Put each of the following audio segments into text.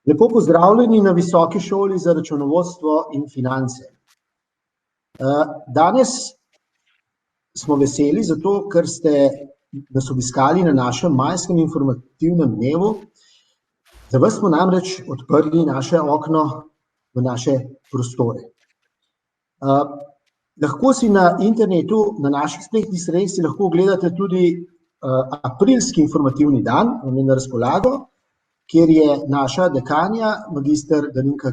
Lepo pozdravljeni na Visoki šoli za računovodstvo in finance. Danes smo veseli zato, ker ste nas obiskali na našem majskem informativnem dnevu. Za vas smo namreč odprli naše okno v naše prostore. Lahko si na internetu, na naših spletnih sredstvih lahko ogledate tudi aprilski informativni dan, on je na razpolago, kjer je naša dekanja, magister Darinka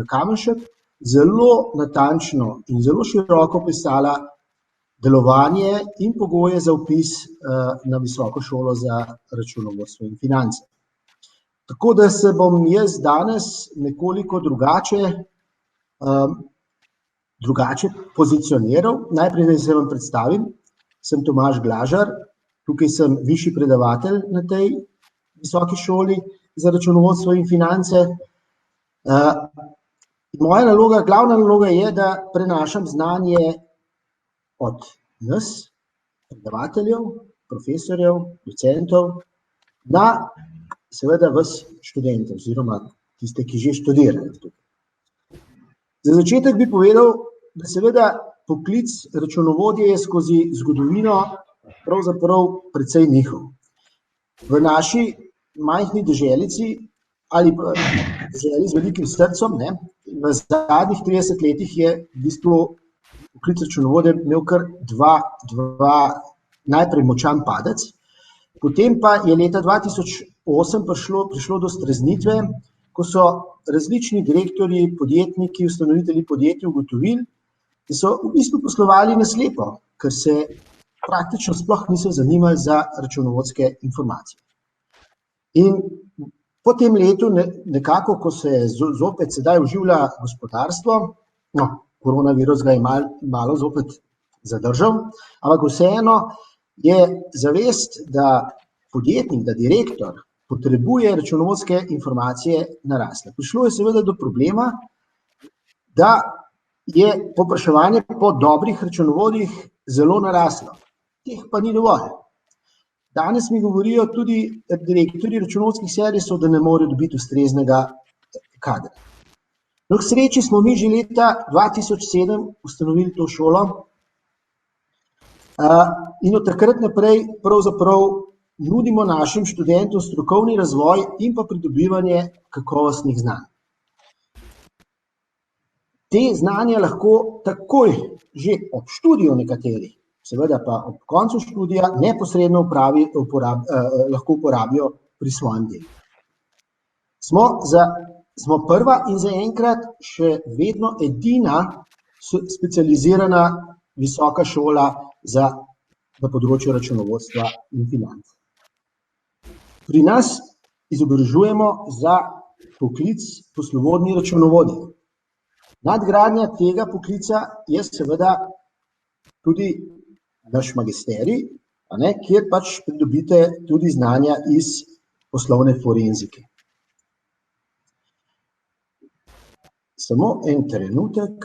Kamenšek, zelo natančno in zelo široko opisala delovanje in pogoje za vpis na Visoko šolo za računovodstvo in finance. Tako da se bom jaz danes nekoliko drugače pozicioniral. Najprej se vam predstavim, sem Tomaž Glažar, tukaj sem višji predavatelj na tej Visoki šoli za računovodstvo in finance. Moja naloga, glavna naloga je, da prenašam znanje od nas, predavateljev, profesorjev, docentov, na seveda vas študente oziroma tiste, ki že študirajo. Za začetek bi povedal, da seveda poklic računovodje je skozi zgodovino pravzaprav precej njihov. V naši majhni deželici ali pa deželi z velikim srcem, v zadnjih 30 letih je v bistvu poklic računovodje imel kar dva najprej močan padec, potem pa je leta 2008 prišlo do streznitve, ko so različni direktorji, podjetniki, ustanovitelji podjetij ugotovili, da so v bistvu poslovali na slepo, ker se praktično sploh niso zanimali za računovodske informacije. In po tem letu nekako, ko se je zopet sedaj oživlja gospodarstvo, koronavirus ga je malo zopet zadržal, ampak vseeno je zavest, da podjetnik, da direktor potrebuje računovodske informacije narasla. Prišlo je seveda do problema, da je povpraševanje po dobrih računovodjih zelo naraslo. Teh pa ni dovolj. Danes mi govorijo tudi direktorji računovodskih servisov, da ne morejo dobiti ustreznega kadra. No, k sreči smo mi že leta 2007 ustanovili to šolo in od takrat naprej pravzaprav nudimo našim študentom strokovni razvoj in pa pridobivanje kakovostnih znanj. Te znanja lahko takoj že ob študiju nekaterih, seveda pa ob koncu študija neposredno lahko uporabijo pri svojem delu. Smo prva in zaenkrat še vedno edina specializirana visoka šola na področju računovodstva in financ. Pri nas izobražujemo za poklic poslovodni računovodje. Nadgradnja tega poklica je seveda tudi naš magisterij, kjer pač pridobite tudi znanja iz poslovne forenzike. Samo en trenutek.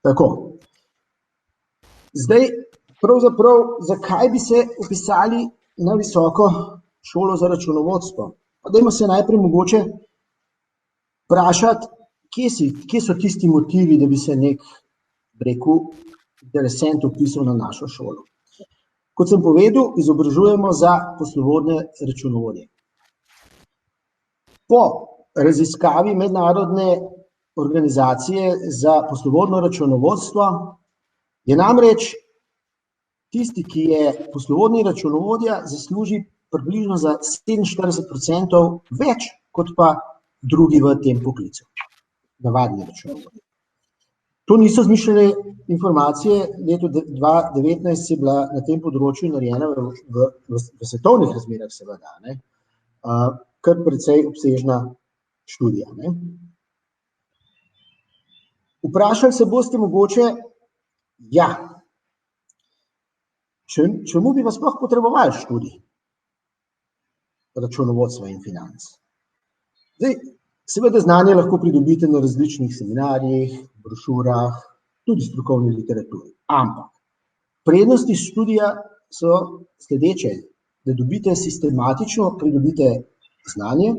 Tako. Zdaj, pravzaprav, zakaj bi se vpisali na Visoko šolo za računovodstvo? Dajmo se najprej mogoče vprašati, kje so tisti motivi, da bi se nek, interesent vpisal na našo šolo. Kot sem povedal, izobražujemo za poslovodne računovodje. Po raziskavi mednarodne organizacije za poslovodno računovodstvo je namreč tisti, ki je poslovodni računovodja, zasluži približno za 47% več, kot pa drugi v tem poklicu, navadni računovodje. To niso izmišljene informacije, leto 2019 je bila na tem področju narejena v svetovnih razmerah seveda, kar precej obsežna študija. Vprašali se boste mogoče, čemu bi vas sploh potrebovali študij računovodstva in financ? Zdaj, seveda znanje lahko pridobite na različnih seminarjih, brošurah, tudi strokovni literaturi. Ampak prednosti študija so sledeče, da dobite sistematično, pridobite znanje,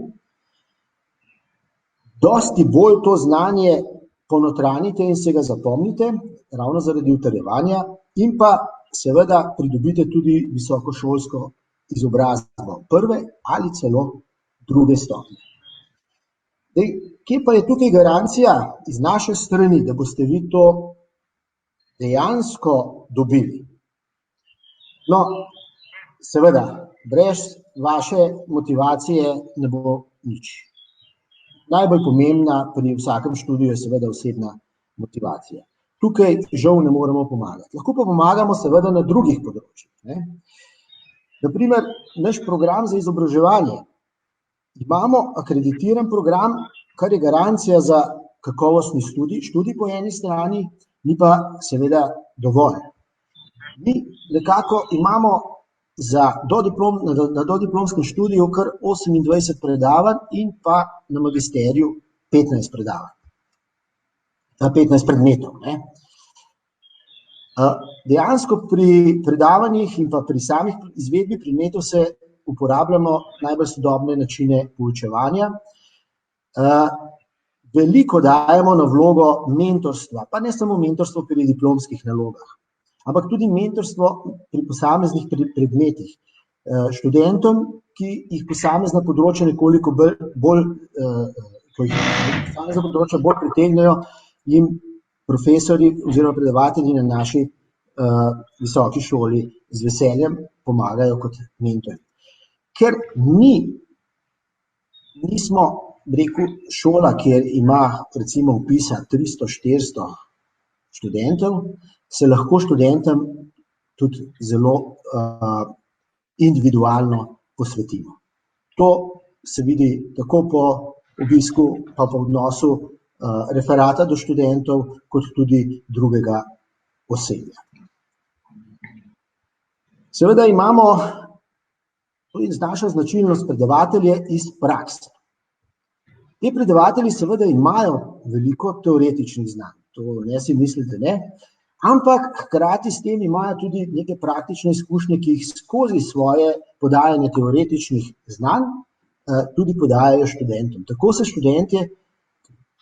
dosti bolj to znanje ponotranite in se ga zapomnite, ravno zaradi utrjevanja, in pa seveda pridobite tudi visokošolsko izobrazbo prve ali celo druge stopnje. Kje pa je tukaj garancija iz naše strani, da boste vi to dejansko dobili? No, seveda, brez vaše motivacije ne bo nič. Najbolj pomembna pri vsakem študiju je seveda osebna motivacija. Tukaj žal ne moremo pomagati. Lahko pa pomagamo seveda na drugih področjih. Naprimer, naš program za izobraževanje. Imamo akreditiran program, kar je garancija za kakovostni študij po eni strani, ni pa seveda dovolj. Mi nekako imamo na dodiplomskem študiju kar 28 predavanj in pa na magisteriju 15 predavanj. 15 predmetov. Dejansko pri predavanjih in pa pri samih izvedbi predmetov se uporabljamo najbolj sodobne načine poučevanja. Veliko dajemo na vlogo mentorstva, pa ne samo mentorstvo pri diplomskih nalogah, ampak tudi mentorstvo pri posameznih predmetih. Študentom, ki jih posamezna področja nekoliko bolj pritegnejo, jim profesorji oziroma predavatelji na naši visoki šoli z veseljem pomagajo kot mentorji. Ker nismo, šola, kjer ima recimo vpisa 300-400 študentov, se lahko študentom tudi zelo individualno posvetimo. To se vidi tako po obisku, pa po odnosu referata do študentov, kot tudi drugega osebja. Seveda imamo tudi naša značilnost predavatelje iz prakse. Ti predavatelji seveda imajo veliko teoretičnih znanj, to ne si mislite, ne, ampak hkrati s tem imajo tudi neke praktične izkušnje, ki jih skozi svoje podajanje teoretičnih znanj tudi podajajo študentom. Tako se študentje,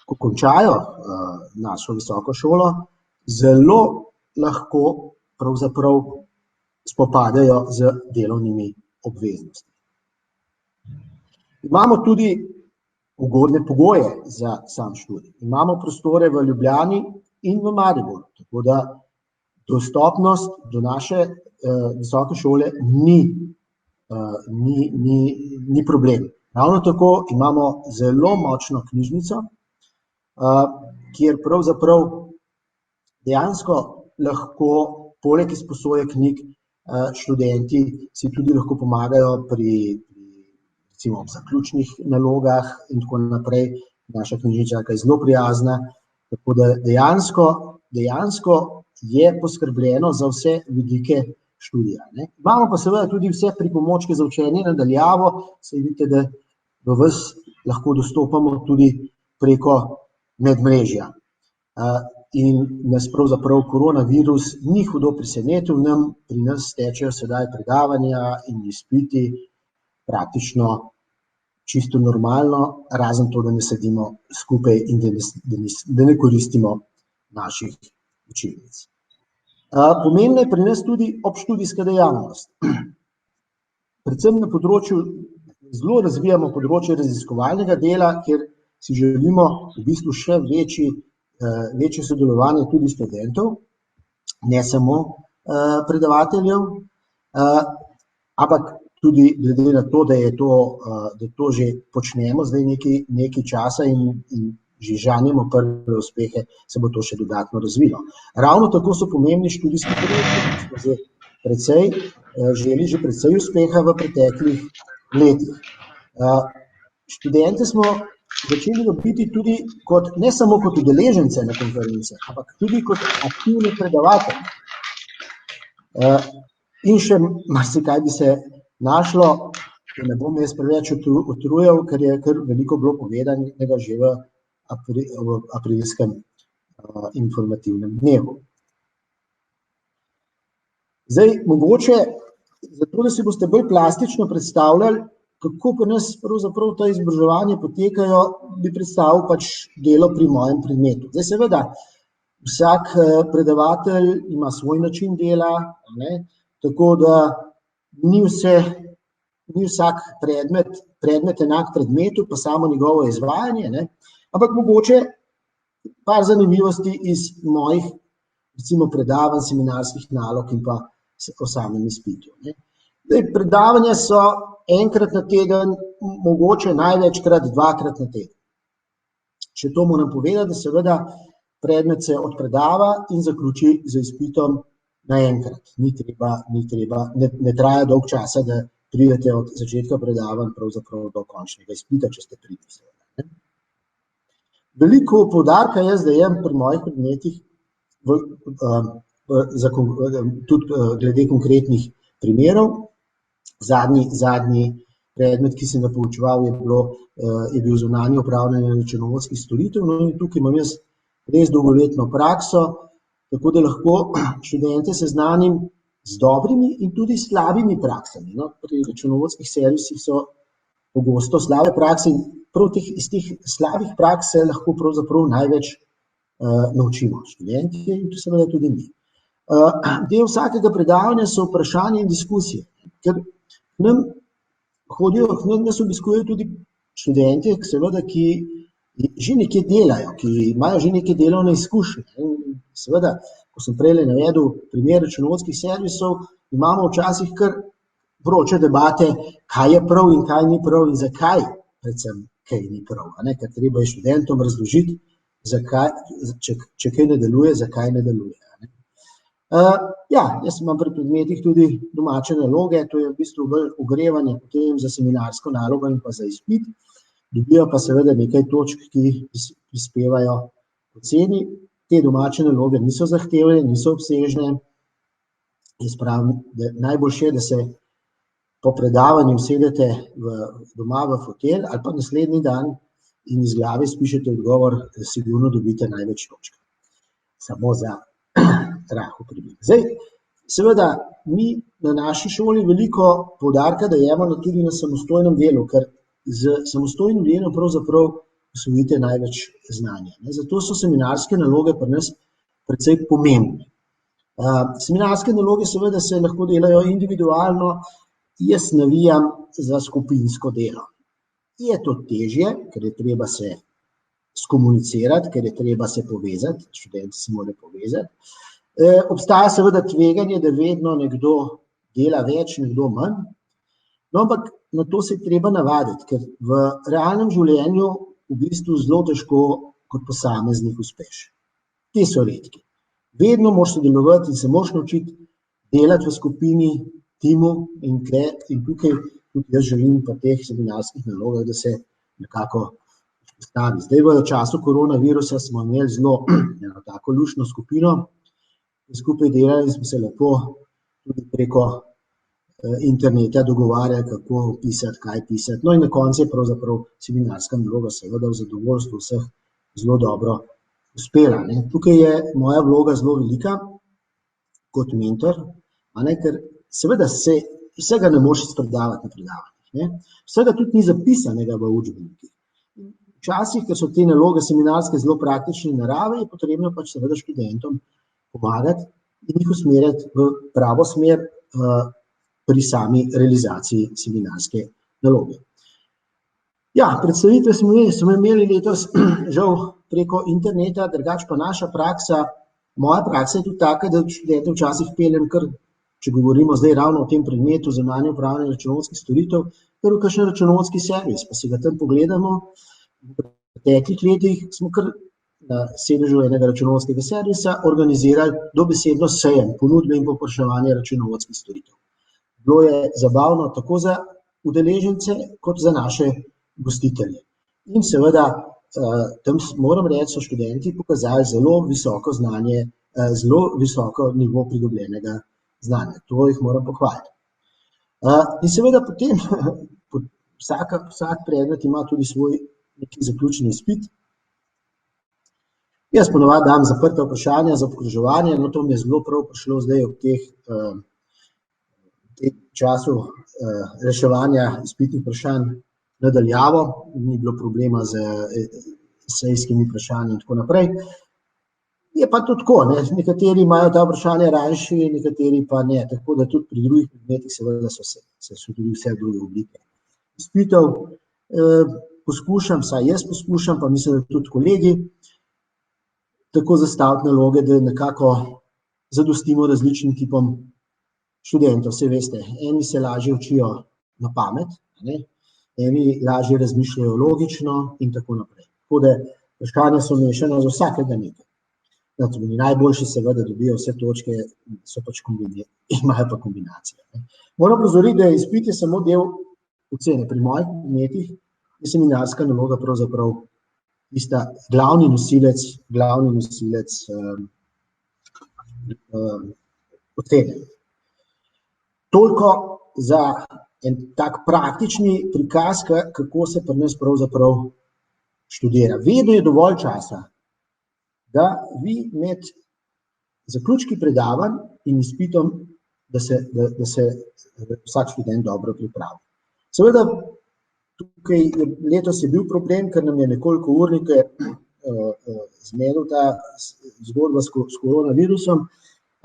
ko končajo našo visoko šolo, zelo lahko pravzaprav spopadajo z delovnimi obveznosti. Imamo tudi ugodne pogoje za sam študij. Imamo prostore v Ljubljani in v Mariboru, tako da dostopnost do naše visoke šole ni problem. Ravno tako imamo zelo močno knjižnico, kjer pravzaprav dejansko lahko poleg izposoje knjig študenti si tudi lahko pomagajo pri recimo zaključnih nalogah in tako naprej. Naša knjižničarka je zelo prijazna, tako da dejansko je poskrbljeno za vse vidike študija. Imamo pa seveda tudi vse pripomočke za učenje nadaljavo, saj vidite, da do vas lahko dostopamo tudi preko medmrežja. In nas pravzaprav koronavirus ni hudo presenetil, pri nas tečejo sedaj predavanja in izpiti praktično čisto normalno, razen to, da ne sedimo skupaj in da ne koristimo naših učilnic. Pomembna je pri nas tudi obštudijska dejavnost. Predvsem na področju, zelo razvijamo področje raziskovalnega dela, kjer si želimo v bistvu še večje sodelovanje tudi študentov, ne samo predavateljev, ampak tudi glede na to, da to že počnemo zdaj nekaj časa in že žanjemo prve uspehe, se bo to še dodatno razvilo. Ravno tako so pomembni študijski projekti, ki smo želi že precej uspeha v preteklih letih. Študente smo začeli dobiti tudi ne samo kot udeležence na konference, ampak tudi kot aktivni predavatelji. In še marsikaj bi se našlo, da ne bom jaz preveč utrujal, ker je kar veliko bilo povedanega že v aprilskem informativnem dnevu. Zdaj, mogoče, zato da si boste bolj plastično predstavljali, kako pri nas pravzaprav ta izobraževanja potekajo, bi predstavil pač delo pri mojem predmetu. Zdaj seveda, vsak predavatelj ima svoj način dela, ne, tako da ni vsak predmet enak predmetu, pa samo njegovo izvajanje, ne, ampak mogoče par zanimivosti iz mojih, recimo, predavanj, seminarskih nalog in pa o samem izpitu. Zdaj, predavanja so enkrat na teden, mogoče največkrat dvakrat na teden. Še to moram povedati, da seveda predmet se odpredava in zaključi z izpitom naenkrat. Ne traja dolg časa, da pridete od začetka predavanj pravzaprav do končnega izpita, če ste pridni. Veliko poudarka jaz dajem pri mojih predmetih, tudi glede konkretnih primerov. Zadnji predmet, ki sem ga poučeval, je bil zunanje upravljanje računovodskih storitev. No, in tukaj imam jaz res dolgoletno prakso, tako da lahko študente seznanim z dobrimi in tudi slabimi praksami. No, pri računovodskih servisih so pogosto slabe prakse in prav iz teh slabih praks se lahko pravzaprav največ naučimo študenti in to seveda tudi mi. Del vsakega predavanja so vprašanja in diskusije, ker nam nas obiskujejo tudi študenti, seveda, ki že nekje delajo, ki imajo že neke delovne izkušnje. Seveda, ko sem prej navedel primer računovodskih servisov, imamo včasih kar vroče debate, kaj je prav in kaj ni prav in zakaj predvsem kaj ni prav. Ker treba je študentom razložiti, če kaj ne deluje, zakaj ne deluje. Jaz imam pri predmetih tudi domače naloge, to je v bistvu bolj ogrevanje potem za seminarsko nalogo in pa za izpit. Dobijo pa seveda nekaj točk, ki prispevajo oceni. Te domače naloge niso zahtevne, niso obsežne. Jaz pravim, da najboljše je, da se po predavanju usedete doma v fotelj ali pa naslednji dan in iz glave spišete odgovor, da sigurno dobite največ točk. Samo za rahu primer. Zdaj, seveda, mi na naši šoli veliko poudarka dajemo tudi na samostojnem delu, ker z samostojnim delom pravzaprav osvojite največ znanja. Zato so seminarske naloge pri nas precej pomembne. Seminarske naloge seveda se lahko delajo individualno, jaz navijam za skupinsko delo. Je to težje, ker je treba se skomunicirati, ker je treba se povezati, študenti se morajo povezati. Obstaja seveda tveganje, da vedno nekdo dela več, nekdo manj, no, ampak na to se je treba navaditi, ker v realnem življenju v bistvu zelo težko kot posameznik uspeš. Ti so redki. Vedno moraš sodelovati in se moraš naučiti delati v skupini, timu in tukaj tudi jaz želim pa teh seminarskih nalogah, da se nekako vzpostavi. Zdaj v času koronavirusa smo imeli zelo tako luštno skupino, skupaj delali smo se lepo tudi preko interneta dogovarjali, kako pisati, kaj pisati. No in na koncu je pravzaprav seminarska naloga seveda v zadovoljstvu vseh zelo dobro uspela. Tukaj je moja vloga zelo velika kot mentor, ker seveda vsega ne moreš izpredavati na predavanjih. Vsega tudi ni zapisanega v učbenikih. Včasih, ker so te naloge seminarske zelo praktične narave, je potrebno pač seveda študentom pomagati in jih usmerjati v pravo smer pri sami realizaciji seminarske naloge. Predstavitve smo imeli letos žal preko interneta, drugače pa naša praksa, moja praksa je tudi taka, da študente včasih peljem kar, če govorimo zdaj ravno o tem predmetu zunanje upravljanje računovodskih storitev, kar v kakšen računovodski servis, pa si ga tam pogledamo. V preteklih letih smo kar na sedežu enega računovodskega servisa organizirali dobesedno sejem ponudbe in povpraševanja računovodskih storitev. Bilo je zabavno tako za udeležence kot za naše gostitelje. In seveda, tam moram reči, so študenti pokazali zelo visoko znanje, zelo visoko nivo pridobljenega znanja. To jih moram pohvaliti. In seveda potem vsak predmet ima tudi svoj neki zaključni izpit. Jaz ponovadi dam zaprta vprašanja za obkroževanje, no to mi je zelo prav prišlo zdaj v tem času reševanja izpitnih vprašanj nadaljavo, ni bilo problema z esejskimi vprašanji in tako naprej. Je pa tudi tako, ne? Nekateri imajo ta vprašanja rajši, nekateri pa ne, tako da tudi pri drugih predmetih seveda so tudi vse druge oblike izpitov. Poskušam, saj jaz poskušam, pa mislim, da tudi kolegi, tako zastaviti naloge, da nekako zadostimo različnim tipom študentov. Saj veste, eni se lažje učijo na pamet, ne? Eni lažje razmišljajo logično in tako naprej. Tako da vprašanja so mešana za vsakega nekaj. Najboljši seveda dobijo vse točke, so pač imajo pa kombinacije. Moram opozoriti, da izpit je samo del ocene. Pri mojih predmetih je seminarska naloga pravzaprav tista glavni nosilec ocene. Toliko za en tak praktični prikaz, kako se pri nas pravzaprav študira. Vedno je dovolj časa, da vi med zaključki predavanj in izpitom, da se vsak študent dobro pripravi. Seveda, tukaj letos je bil problem, ker nam je nekoliko urnike zmedel ta zgodba s koronavirusom,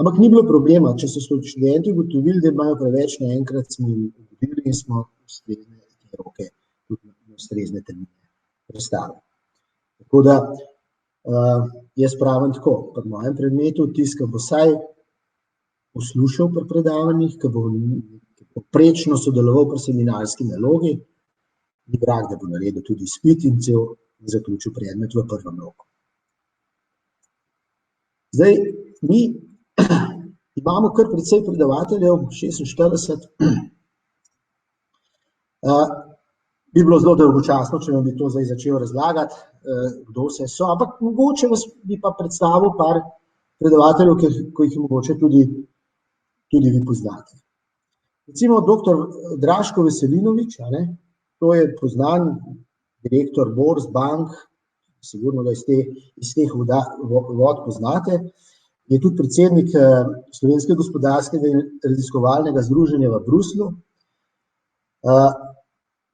ampak ni bilo problema, če so študenti ugotovili, da imajo preveč, naenkrat smo jim ugotovili in smo ustrezne roke, tudi ustrezne termine predstavili. Tako da jaz pravim tako, pri mojem predmetu tisto, ki bo vsaj poslušal pri predavanjih, ki bo poprečno sodeloval pri seminarski nalogi, ni vrag, da bo naredil tudi izpit in zaključil predmet v prvem roku. Zdaj, mi imamo kar precej predavateljev, 46. Bi bilo zelo dolgočasno, če vam bi to zdaj začel razlagati, kdo vse so, ampak mogoče vas bi pa predstavil par predavateljev, ki jih mogoče tudi vi poznate. Recimo dr. Draško Veselinovič, to je poznan direktor borz, bank, sigurno ga iz teh vod poznate, je tudi predsednik Slovenskega gospodarskega in raziskovalnega združenja v Bruslju,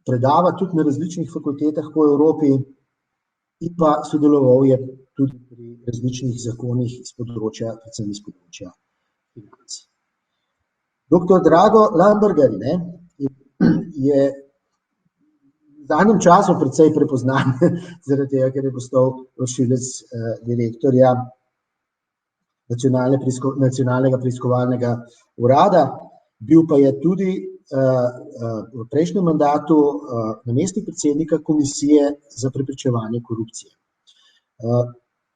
predava tudi na različnih fakultetah po Evropi in pa sodeloval je tudi pri različnih zakonih predvsem iz področja financ. Dr. Drago Lamberger je v zadnjem času precej prepoznan, zaradi tega, ker je postal vršilec direktorja Nacionalnega preiskovalnega urada, bil pa je tudi v prejšnjem mandatu namestnik predsednika Komisije za preprečevanje korupcije.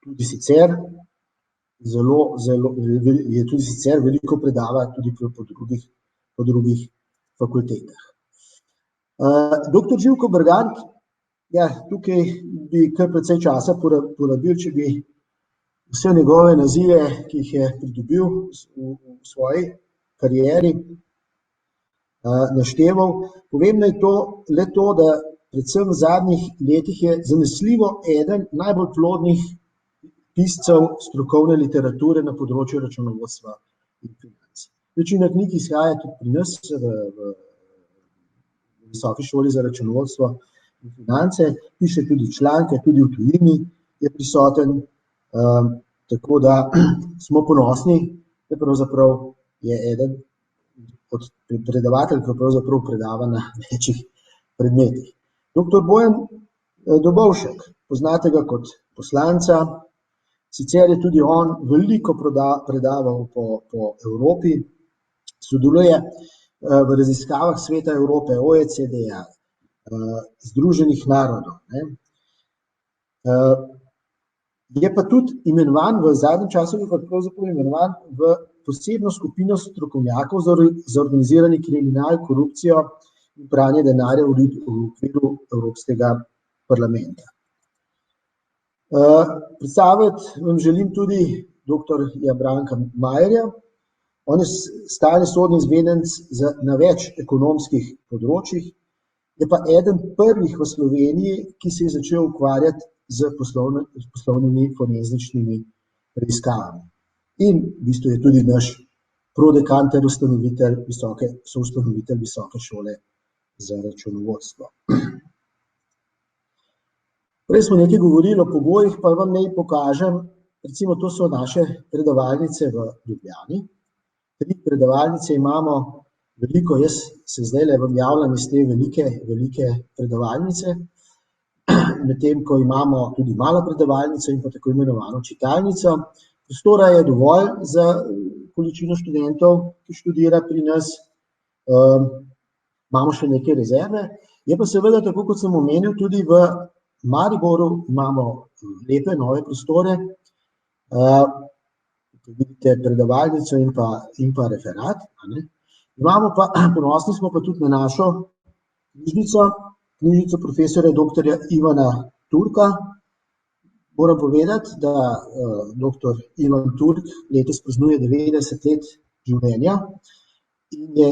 Tudi sicer veliko predava tudi po drugih fakultetah. Dr. Živko Bergant, tukaj bi kar precej časa porabil, če bi vse njegove nazive, ki jih je pridobil v svoji karieri, našteval. Pomembno je le to, da predvsem v zadnjih letih je zanesljivo eden najbolj plodnih piscev strokovne literature na področju računovodstva in financ. Večina knjig izhaja tudi pri nas v Visoki šoli za računovodstvo in finance, piše tudi članke, tudi v tujini je prisoten, tako da smo ponosni, da pravzaprav je eden od predavatelj, ki pravzaprav predava na večjih predmetih. Dr. Bojan Dobovšek, poznate ga kot poslanca, sicer je tudi on veliko predaval po Evropi, sodeluje v raziskavah Sveta Evrope, OECD-ja, Združenih narodov. Je pa tudi imenovan, v zadnjem času je pa pravzaprav imenovan v posebno skupino strokovnjakov za organizirani kriminal, korupcijo in pranje denarja v okviru Evropskega parlamenta. Predstaviti vam želim tudi dr. Branka Majerja. On je stalni sodni izvedenec na več ekonomskih področjih, je pa eden prvih v Sloveniji, ki se je začel ukvarjati z poslovnimi forenzičnimi preiskavami. In v bistvu je tudi naš prodekan ter soustanovitelj Visoke šole za računovodstvo. Prej smo nekaj govorili o pogojih, pa vam naj pokažem, recimo to so naše predavalnice v Ljubljani. 3 predavalnice imamo veliko, jaz se zdajle vam javljam iz te velike predavalnice, medtem ko imamo tudi malo predavalnico in pa tako imenovano čitalnico. Prostora je dovolj za količino študentov, ki študira pri nas. Imamo še neke rezerve. Je pa seveda, tako kot sem omenil, tudi v Mariboru imamo lepe nove prostore. Vidite predavalnico in pa referat. Imamo pa, ponosni smo pa tudi na našo knjižnico profesorja dr. Ivana Turka. Moram povedati, da dr. Ivan Turk letos praznuje 90 let življenja in je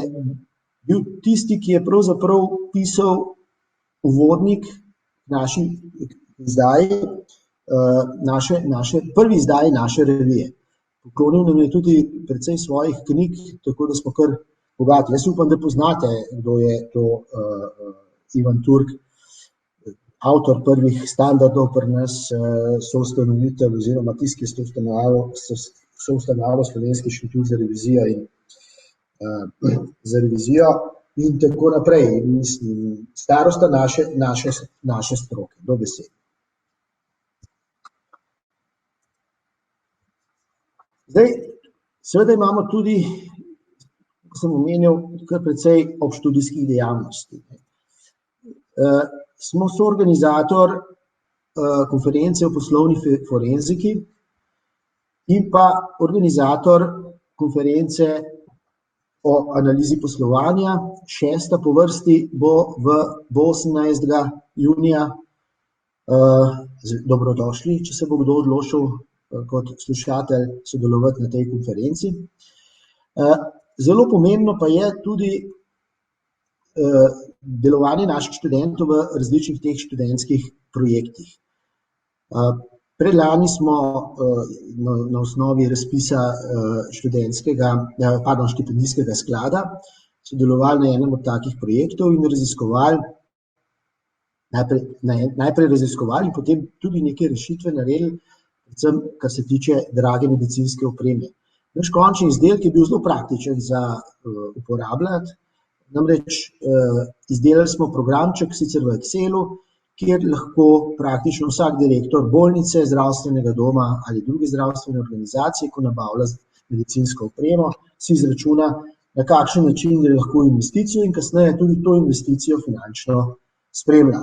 bil tisti, ki je pravzaprav pisal uvodnik naši izdaji, prvi izdaji naše revije. Poklonil nam je tudi precej svojih knjig, tako da smo kar bogati. Jaz upam, da poznate, kdo je to Ivan Turk, avtor prvih standardov pri nas, soustanovitelj oziroma tisti, ki je soustanovil Slovenski inštitut za revizijo in tako naprej. Mislim, starosta naše stroke, dobesedno. Zdaj, seveda imamo tudi, kot sem omenil, kar precej obštudijskih dejavnosti. Smo soorganizator konference o poslovni forenziki in pa organizator konference o analizi poslovanja. 6. po vrsti bo 18. junija. Dobrodošli, če se bo kdo odločil kot slušatelj sodelovati na tej konferenci. Zelo pomembno pa je tudi delovanje naših študentov v različnih teh študentskih projektih. Predlani smo na osnovi razpisa štipendijskega sklada sodelovali na enem od takih projektov in raziskovali, najprej raziskovali in potem tudi neke rešitve naredili, predvsem kar se tiče drage medicinske opreme. Naš končni izdelek je bil zelo praktičen za uporabljati, namreč izdelali smo programček, sicer v Excelu, kjer lahko praktično vsak direktor bolnice, zdravstvenega doma ali druge zdravstvene organizacije, ko nabavlja medicinsko opremo, si izračuna, na kakšen način gre lahko investicijo in kasneje tudi to investicijo finančno spremlja.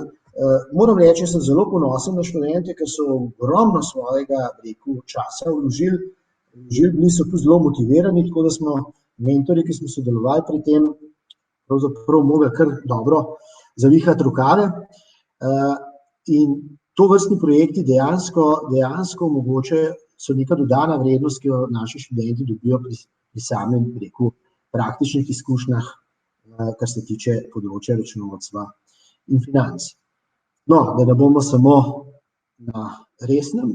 Moram reči, da sem zelo ponosen na študente, ker so ogromno svojega časa vložili, bili so tu zelo motivirani, tako da smo mentori, ki smo sodelovali pri tem, pravzaprav mogli kar dobro zavihati rokave. In to vrstni projekti dejansko omogočajo, so neka dodana vrednost, ki jo naši študenti dobijo pri samem praktičnih izkušnjah, kar se tiče področja računovodstva in financ. No, da ne bomo samo na resnem,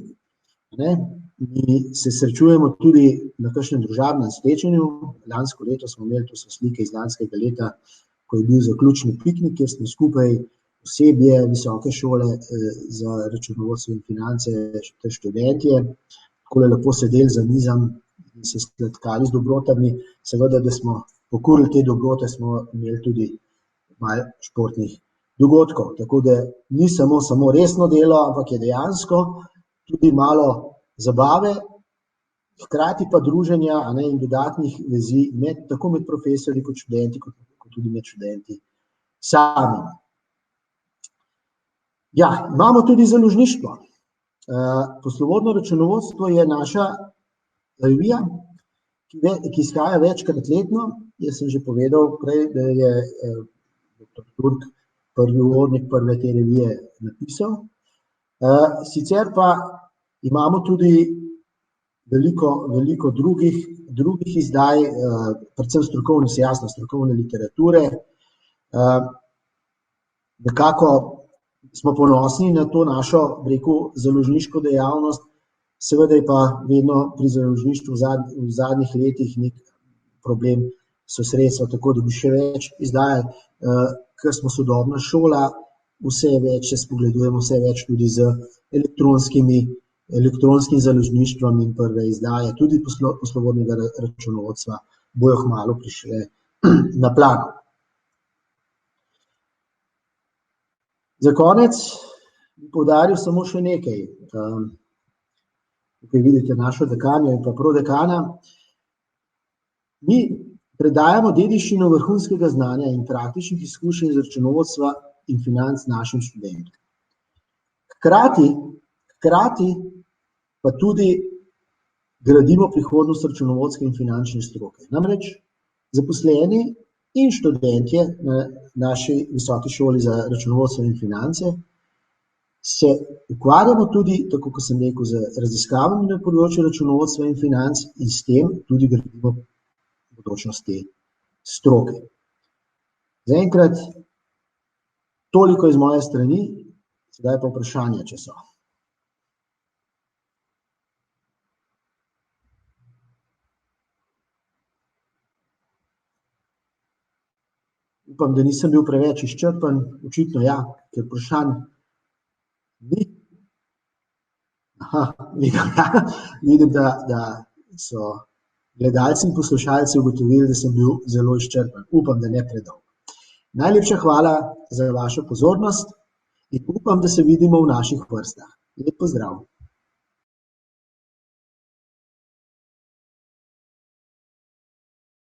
mi se srečujemo tudi na kakšnem družabnem srečanju. Lansko leto smo imeli, to so slike iz lanskega leta, ko je bil zaključni piknik, kjer smo skupaj osebje Visoke šole za računovodstvo in finance ter študentje takole lepo sedeli za mizami in se sladkali z dobrotami. Seveda, da smo pokurili te dobrote, smo imeli tudi malo športnih dogodkov. Tako da ni samo resno delo, ampak je dejansko tudi malo zabave, hkrati pa druženja in dodatnih vezi tako med profesorji kot študenti, kot tudi med študenti sami. Ja, imamo tudi založništvo. Poslovodno računovodstvo je naša revija, ki izhaja večkrat letno. Jaz sem že povedal prej, da je dr. Turk prvi uvodnik prve te revije napisal. Sicer pa imamo tudi veliko drugih izdaj, predvsem strokovne literature. Nekako smo ponosni na to našo, založniško dejavnost, seveda je pa vedno pri založništvu v zadnjih letih problem so sredstva, tako da bi še več izdajali, ker smo sodobna šola, vse več se spogledujemo, vse več tudi z elektronskim založništvom in prve izdaje, tudi poslovodnega računovodstva bojo kmalu prišle na plan. Za konec bi poudaril samo še nekaj. Tukaj vidite našo dekanjo in pa prodekana. Mi predajamo dediščino vrhunskega znanja in praktičnih izkušenj iz računovodstva in financ našim študentom. Hkrati pa tudi gradimo prihodnost računovodske in finančne stroke. Namreč zaposleni in študentje na naši visoki šoli za računovodstvo in finance se ukvarjamo tudi, tako kot sem rekel, z raziskavami na področju računovodstva in financ in s tem tudi gradimo bodočnost te stroke. Zaenkrat toliko iz moje strani, sedaj pa vprašanja, če so. Upam, da nisem bil preveč izčrpen, očitno ja, ker vprašanj ni. Vidim, da so gledalci in poslušalci ugotovili, da sem bil zelo izčrpen. Upam, da ne predolgo. Najlepša hvala za vašo pozornost in upam, da se vidimo v naših vrstah. Lep pozdrav.